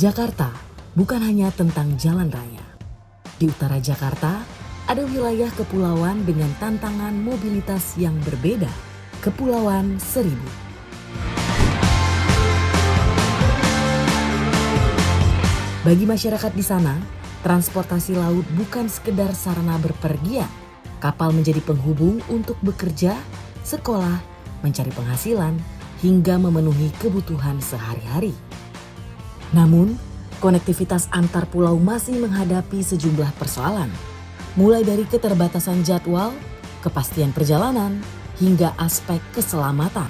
Jakarta bukan hanya tentang jalan raya. Di utara Jakarta, ada wilayah kepulauan dengan tantangan mobilitas yang berbeda, Kepulauan Seribu. Bagi masyarakat di sana, transportasi laut bukan sekedar sarana berpergian. Kapal menjadi penghubung untuk bekerja, sekolah, mencari penghasilan, hingga memenuhi kebutuhan sehari-hari. Namun, konektivitas antar pulau masih menghadapi sejumlah persoalan, mulai dari keterbatasan jadwal, kepastian perjalanan, hingga aspek keselamatan.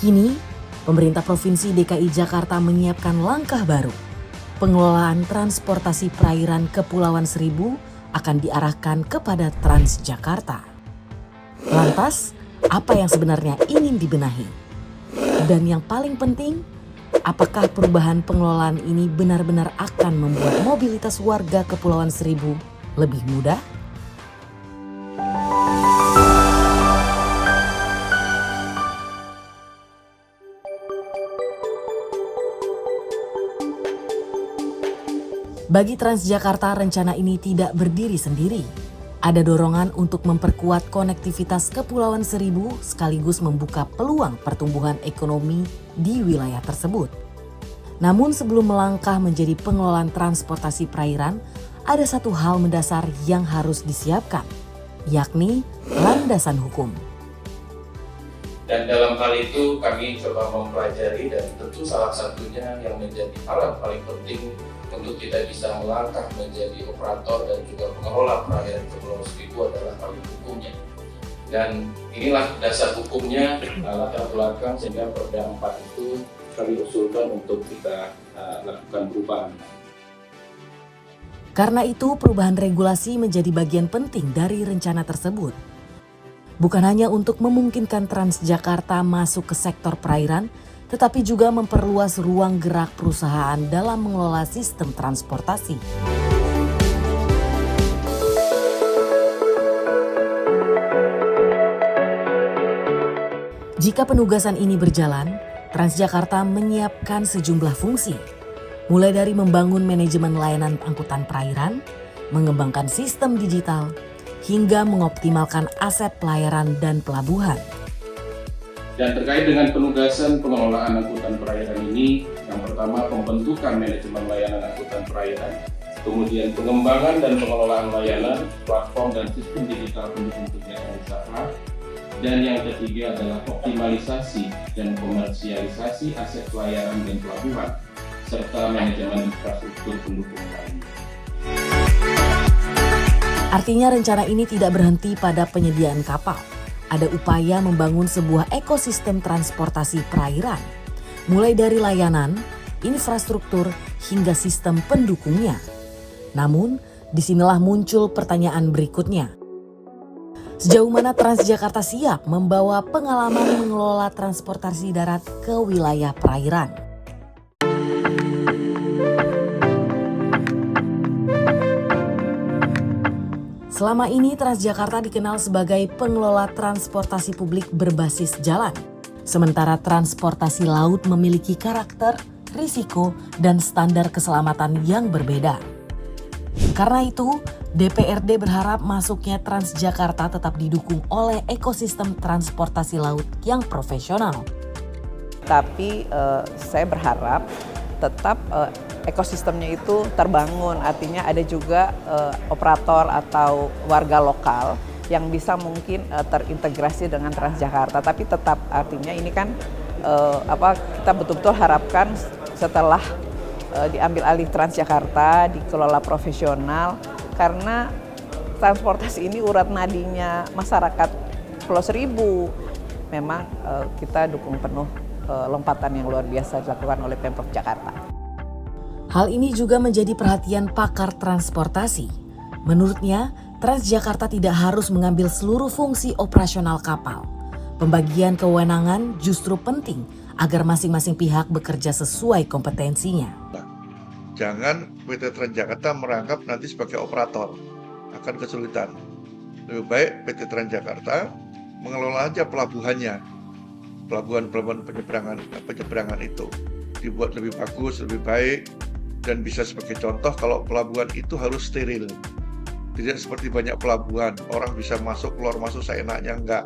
Kini, pemerintah Provinsi DKI Jakarta menyiapkan langkah baru. Pengelolaan transportasi perairan Kepulauan Seribu akan diarahkan kepada Transjakarta. Lantas, apa yang sebenarnya ingin dibenahi? Dan yang paling penting, apakah perubahan pengelolaan ini benar-benar akan membuat mobilitas warga Kepulauan Seribu lebih mudah? Bagi Transjakarta, rencana ini tidak berdiri sendiri. Ada dorongan untuk memperkuat konektivitas Kepulauan Seribu sekaligus membuka peluang pertumbuhan ekonomi di wilayah tersebut. Namun sebelum melangkah menjadi pengelolaan transportasi perairan, ada satu hal mendasar yang harus disiapkan, yakni landasan hukum. Dan dalam hal itu kami coba mempelajari dan tentu salah satunya yang menjadi hal yang paling penting untuk kita bisa melangkah menjadi operator dan juga pengelola perairan Kepulauan Seribu adalah paling hukumnya. Dan inilah dasar hukumnya, latar belakang sehingga Perda 4 itu kami usulkan untuk kita lakukan perubahan. Karena itu perubahan regulasi menjadi bagian penting dari rencana tersebut. Bukan hanya untuk memungkinkan Transjakarta masuk ke sektor perairan, tetapi juga memperluas ruang gerak perusahaan dalam mengelola sistem transportasi. Jika penugasan ini berjalan, Transjakarta menyiapkan sejumlah fungsi, mulai dari membangun manajemen layanan angkutan perairan, mengembangkan sistem digital, hingga mengoptimalkan aset pelayaran dan pelabuhan. Dan terkait dengan penugasan pengelolaan angkutan perairan ini, yang pertama pembentukan manajemen layanan angkutan perairan, kemudian pengembangan dan pengelolaan layanan, platform dan sistem digital pendukung kegiatan usaha, dan yang ketiga adalah optimalisasi dan komersialisasi aset pelayaran dan pelabuhan, serta manajemen infrastruktur pendukung lainnya. Artinya rencana ini tidak berhenti pada penyediaan kapal. Ada upaya membangun sebuah ekosistem transportasi perairan, mulai dari layanan, infrastruktur, hingga sistem pendukungnya. Namun, disinilah muncul pertanyaan berikutnya. Sejauh mana Transjakarta siap membawa pengalaman mengelola transportasi darat ke wilayah perairan? Selama ini Transjakarta dikenal sebagai pengelola transportasi publik berbasis jalan. Sementara transportasi laut memiliki karakter, risiko, dan standar keselamatan yang berbeda. Karena itu, DPRD berharap masuknya Transjakarta tetap didukung oleh ekosistem transportasi laut yang profesional. Tapi saya berharap tetap ekosistemnya itu terbangun, artinya ada juga operator atau warga lokal yang bisa mungkin terintegrasi dengan Transjakarta. Tapi tetap artinya ini kan kita betul-betul harapkan setelah diambil alih Transjakarta, dikelola profesional, karena transportasi ini urat nadinya masyarakat Pulau Seribu. Memang kita dukung penuh lompatan yang luar biasa dilakukan oleh Pemprov Jakarta. Hal ini juga menjadi perhatian pakar transportasi. Menurutnya, Transjakarta tidak harus mengambil seluruh fungsi operasional kapal. Pembagian kewenangan justru penting agar masing-masing pihak bekerja sesuai kompetensinya. Jangan PT Transjakarta merangkap nanti sebagai operator, akan kesulitan. Lebih baik PT Transjakarta mengelola aja pelabuhannya, pelabuhan penyeberangan itu. dibuat lebih bagus, lebih baik, dan bisa sebagai contoh kalau pelabuhan itu harus steril. Tidak seperti banyak pelabuhan, orang bisa masuk keluar masuk seenaknya, enggak.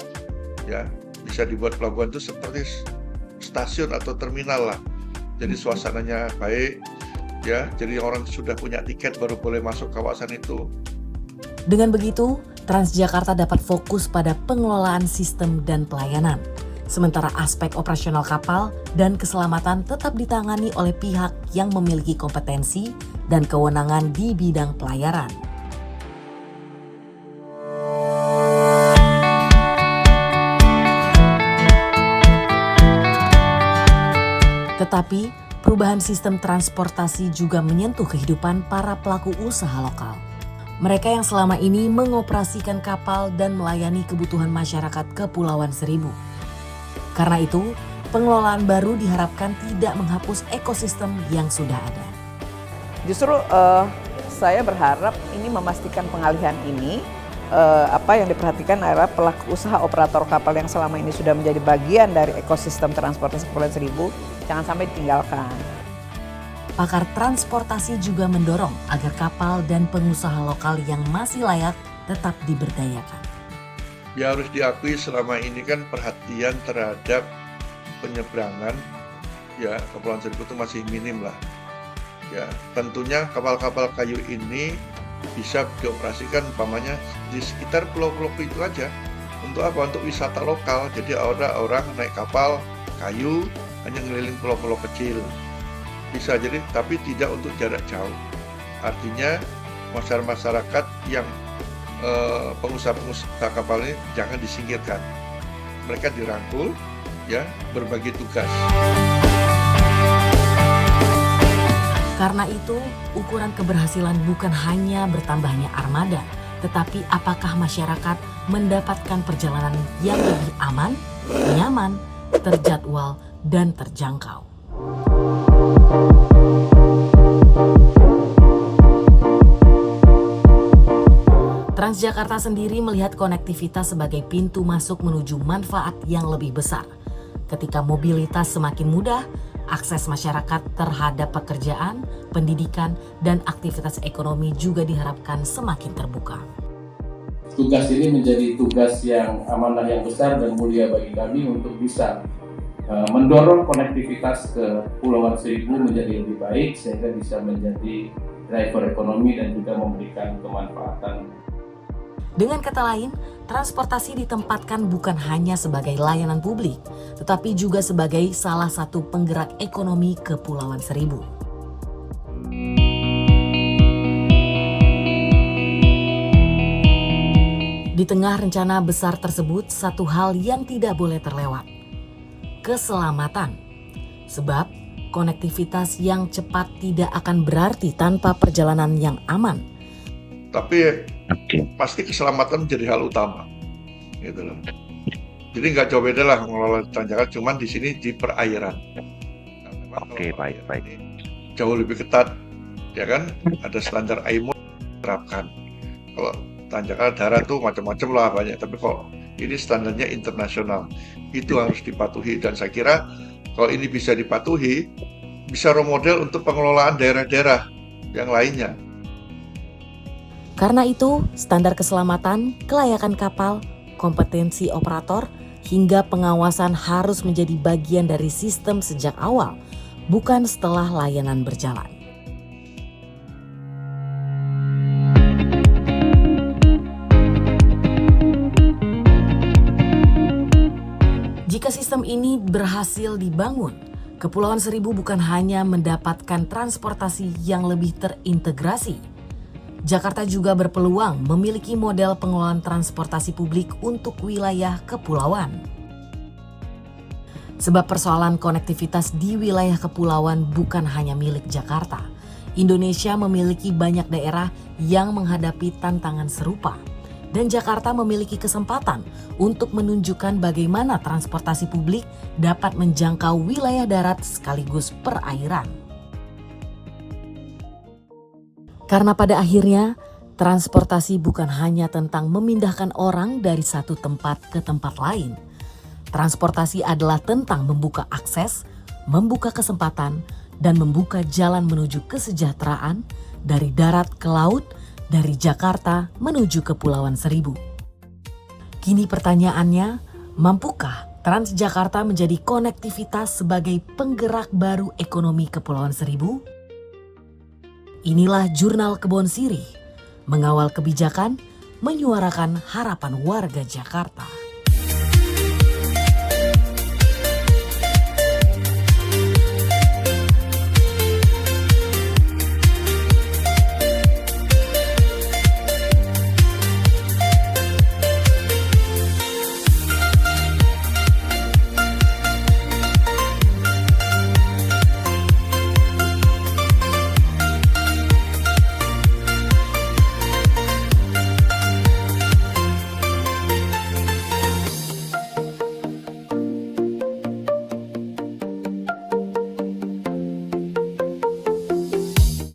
Ya, bisa dibuat pelabuhan itu seperti stasiun atau terminal lah. Jadi suasananya baik, ya. Jadi orang sudah punya tiket baru boleh masuk kawasan itu. Dengan begitu, Transjakarta dapat fokus pada pengelolaan sistem dan pelayanan. Sementara aspek operasional kapal dan keselamatan tetap ditangani oleh pihak yang memiliki kompetensi dan kewenangan di bidang pelayaran. Tetapi, perubahan sistem transportasi juga menyentuh kehidupan para pelaku usaha lokal. Mereka yang selama ini mengoperasikan kapal dan melayani kebutuhan masyarakat Kepulauan Seribu. Karena itu, pengelolaan baru diharapkan tidak menghapus ekosistem yang sudah ada. Justru saya berharap ini memastikan pengalihan ini, apa yang diperhatikan adalah pelaku usaha operator kapal yang selama ini sudah menjadi bagian dari ekosistem transportasi Kepulauan Seribu, jangan sampai ditinggalkan. Pakar transportasi juga mendorong agar kapal dan pengusaha lokal yang masih layak tetap diberdayakan. Ya harus diakui selama ini kan perhatian terhadap penyeberangan ya Kepulauan Seribu itu masih minim lah. Ya tentunya kapal-kapal kayu ini bisa dioperasikan umpamanya di sekitar pulau-pulau itu aja. Untuk apa? Untuk wisata lokal. Jadi orang naik kapal kayu hanya ngeliling pulau-pulau kecil. Bisa jadi, tapi tidak untuk jarak jauh. Artinya masyarakat yang pengusaha-pengusaha kapal ini jangan disingkirkan. Mereka dirangkul, ya, berbagi tugas. Karena itu, ukuran keberhasilan bukan hanya bertambahnya armada, tetapi apakah masyarakat mendapatkan perjalanan yang lebih aman, nyaman, terjadwal, dan terjangkau. Transjakarta sendiri melihat konektivitas sebagai pintu masuk menuju manfaat yang lebih besar. Ketika mobilitas semakin mudah, akses masyarakat terhadap pekerjaan, pendidikan, dan aktivitas ekonomi juga diharapkan semakin terbuka. Tugas ini menjadi tugas yang amanah yang besar dan mulia bagi kami untuk bisa mendorong konektivitas ke Kepulauan Seribu menjadi lebih baik sehingga bisa menjadi driver ekonomi dan juga memberikan kemanfaatan. Dengan kata lain, transportasi ditempatkan bukan hanya sebagai layanan publik, tetapi juga sebagai salah satu penggerak ekonomi Kepulauan Seribu. Di tengah rencana besar tersebut, satu hal yang tidak boleh terlewat, keselamatan. Sebab konektivitas yang cepat tidak akan berarti tanpa perjalanan yang aman. Tapi pasti keselamatan menjadi hal utama, gitu loh. Jadi nggak jauh beda lah mengelola Transjakarta, cuman di sini di perairan. Nah, baik. Jauh lebih ketat, ya kan? Ada standar IMO diterapkan. Kalau Transjakarta darat tuh macam-macam lah banyak, tapi kok ini standarnya internasional, itu harus dipatuhi. Dan saya kira kalau ini bisa dipatuhi, bisa role model untuk pengelolaan daerah-daerah yang lainnya. Karena itu, standar keselamatan, kelayakan kapal, kompetensi operator, hingga pengawasan harus menjadi bagian dari sistem sejak awal, bukan setelah layanan berjalan. Jika sistem ini berhasil dibangun, Kepulauan Seribu bukan hanya mendapatkan transportasi yang lebih terintegrasi. Jakarta juga berpeluang memiliki model pengelolaan transportasi publik untuk wilayah kepulauan. Sebab persoalan konektivitas di wilayah kepulauan bukan hanya milik Jakarta. Indonesia memiliki banyak daerah yang menghadapi tantangan serupa. Dan Jakarta memiliki kesempatan untuk menunjukkan bagaimana transportasi publik dapat menjangkau wilayah darat sekaligus perairan. Karena pada akhirnya, transportasi bukan hanya tentang memindahkan orang dari satu tempat ke tempat lain. Transportasi adalah tentang membuka akses, membuka kesempatan dan membuka jalan menuju kesejahteraan dari darat ke laut, dari Jakarta menuju Kepulauan Seribu. Kini pertanyaannya, mampukah Transjakarta menjadi konektivitas sebagai penggerak baru ekonomi Kepulauan Seribu? Inilah Jurnal Kebon Sirih, mengawal kebijakan, menyuarakan harapan warga Jakarta.